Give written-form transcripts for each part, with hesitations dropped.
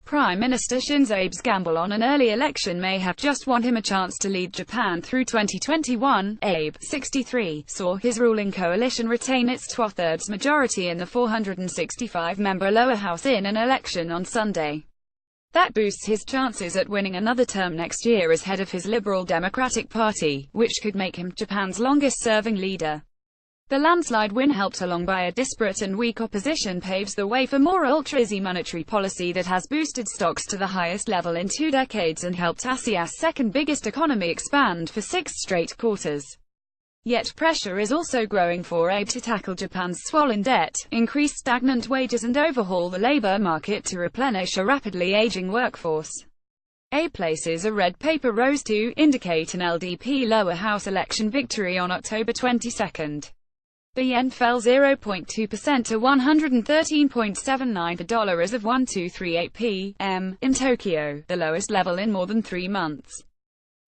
Prime Minister Shinzo Abe's gamble on an early election may have just won him a chance to lead Japan through 2021. Abe, 63, saw his ruling coalition retain its two-thirds majority in the 465-member lower house in an election on Sunday. That boosts his chances at winning another term next year as head of his Liberal Democratic Party, which could make him Japan's longest-serving leader. The landslide win, helped along by a disparate and weak opposition, paves the way for more ultra-easy monetary policy that has boosted stocks to the highest level in 2 decades and helped ASEAN's second biggest economy expand for 6 straight quarters. Yet pressure is also growing for Abe to tackle Japan's swollen debt, increase stagnant wages and overhaul the labor market to replenish a rapidly aging workforce. Abe places a red paper rose to indicate an LDP lower house election victory on October 22. The yen fell 0.2% to 113.79 per dollar as of 1238 p.m. in Tokyo, the lowest level in more than 3 months.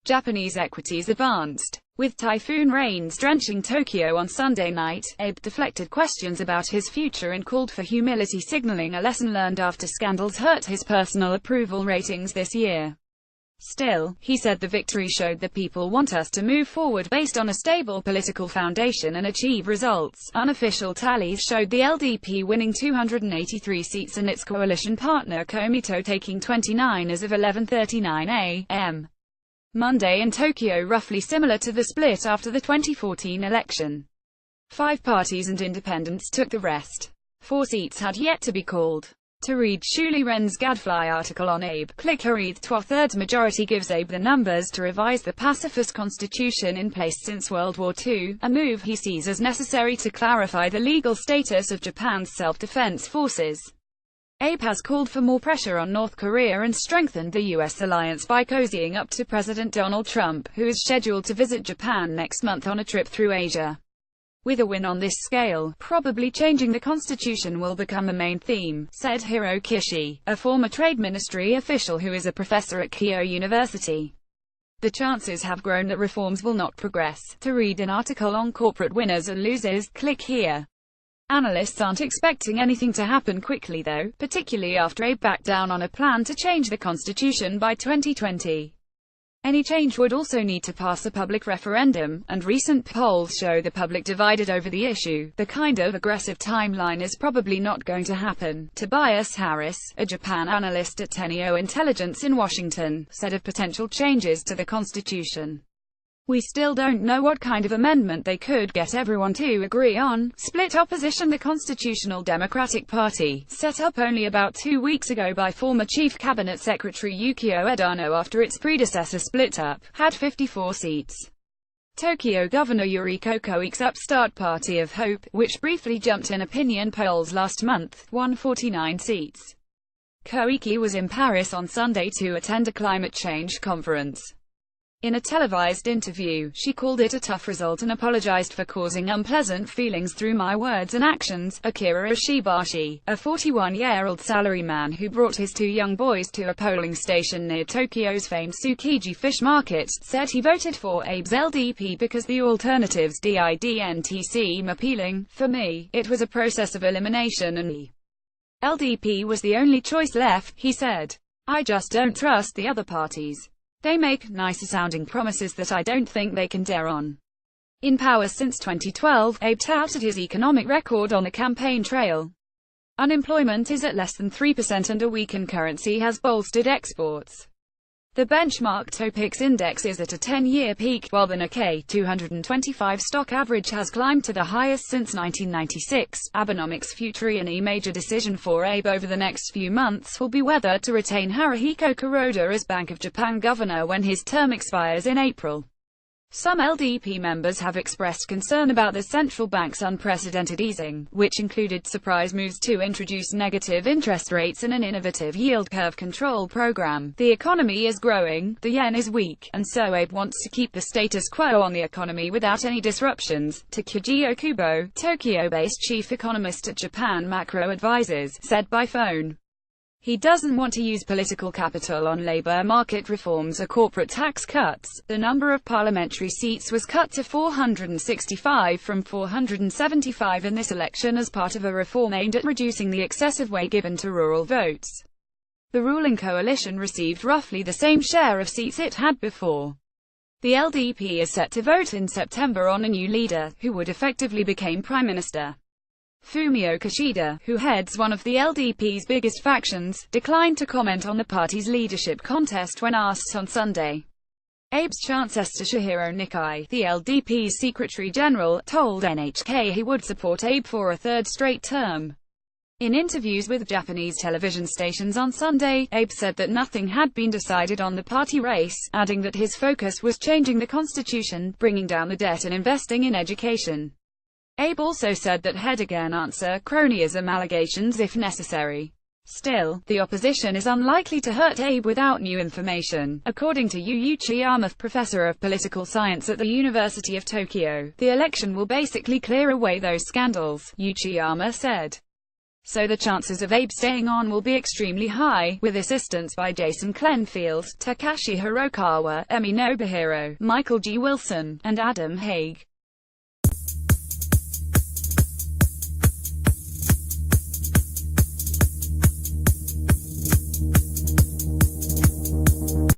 Japanese equities advanced. With typhoon rains drenching Tokyo on Sunday night, Abe deflected questions about his future and called for humility, signaling a lesson learned after scandals hurt his personal approval ratings this year. Still, he said the victory showed the people want us to move forward based on a stable political foundation and achieve results. Unofficial tallies showed the LDP winning 283 seats and its coalition partner Komeito taking 29 as of 11:39 a.m. Monday in Tokyo, roughly similar to the split after the 2014 election. 5 parties and independents took the rest. 4 seats had yet to be called. To read Shuli Ren's Gadfly article on Abe, click here. The two-thirds majority gives Abe the numbers to revise the pacifist constitution in place since World War II, a move he sees as necessary to clarify the legal status of Japan's self-defense forces. Abe has called for more pressure on North Korea and strengthened the U.S. alliance by cozying up to President Donald Trump, who is scheduled to visit Japan next month on a trip through Asia. With a win on this scale, probably changing the constitution will become a main theme, said Hiro Kishi, a former Trade Ministry official who is a professor at Keio University. The chances have grown that reforms will not progress. To read an article on corporate winners and losers, click here. Analysts aren't expecting anything to happen quickly though, particularly after Abe backed down on a plan to change the constitution by 2020. Any change would also need to pass a public referendum, and recent polls show the public divided over the issue. The kind of aggressive timeline is probably not going to happen. Tobias Harris, a Japan analyst at Teneo Intelligence in Washington, said of potential changes to the constitution, "We still don't know what kind of amendment they could get everyone to agree on." Split opposition. The Constitutional Democratic Party, set up only about 2 weeks ago by former Chief Cabinet Secretary Yukio Edano after its predecessor split up, had 54 seats. Tokyo Governor Yuriko Koike's upstart Party of Hope, which briefly jumped in opinion polls last month, won 49 seats. Koike was in Paris on Sunday to attend a climate change conference. In a televised interview, she called it a tough result and apologized for causing unpleasant feelings through my words and actions. Akira Ishibashi, a 41-year-old salaryman who brought his 2 young boys to a polling station near Tokyo's famed Tsukiji Fish Market, said he voted for Abe's LDP because the alternatives didn't seem appealing. "For me, it was a process of elimination and the LDP was the only choice left," he said. "I just don't trust the other parties. They make nicer-sounding promises that I don't think they can dare on." In power since 2012, Abe touted his economic record on the campaign trail. Unemployment is at less than 3% and a weakened currency has bolstered exports. The benchmark Topix index is at a 10-year peak, while the Nikkei 225 stock average has climbed to the highest since 1996. Abenomics future. Any major decision for Abe over the next few months will be whether to retain Haruhiko Kuroda as Bank of Japan governor when his term expires in April. Some LDP members have expressed concern about the central bank's unprecedented easing, which included surprise moves to introduce negative interest rates and an innovative yield curve control program. The economy is growing, the yen is weak, and so Abe wants to keep the status quo on the economy without any disruptions. Takeuchi Okubo, Tokyo-based chief economist at Japan Macro Advisors, said by phone, he doesn't want to use political capital on labor market reforms or corporate tax cuts. The number of parliamentary seats was cut to 465 from 475 in this election as part of a reform aimed at reducing the excessive weight given to rural votes. The ruling coalition received roughly the same share of seats it had before. The LDP is set to vote in September on a new leader, who would effectively become Prime Minister. Fumio Kishida, who heads one of the LDP's biggest factions, declined to comment on the party's leadership contest when asked on Sunday. Abe's Chancellor Chihiro Nikai, the LDP's Secretary-General, told NHK he would support Abe for a third straight term. In interviews with Japanese television stations on Sunday, Abe said that nothing had been decided on the party race, adding that his focus was changing the constitution, bringing down the debt and investing in education. Abe also said that he'd again answer cronyism allegations if necessary. Still, the opposition is unlikely to hurt Abe without new information. According to Yu Uchiyama, professor of political science at the University of Tokyo, the election will basically clear away those scandals, Uchiyama said. So the chances of Abe staying on will be extremely high, with assistance by Jason Clenfield, Takashi Hirokawa, Emi Nobuhiro, Michael G. Wilson, and Adam Haig.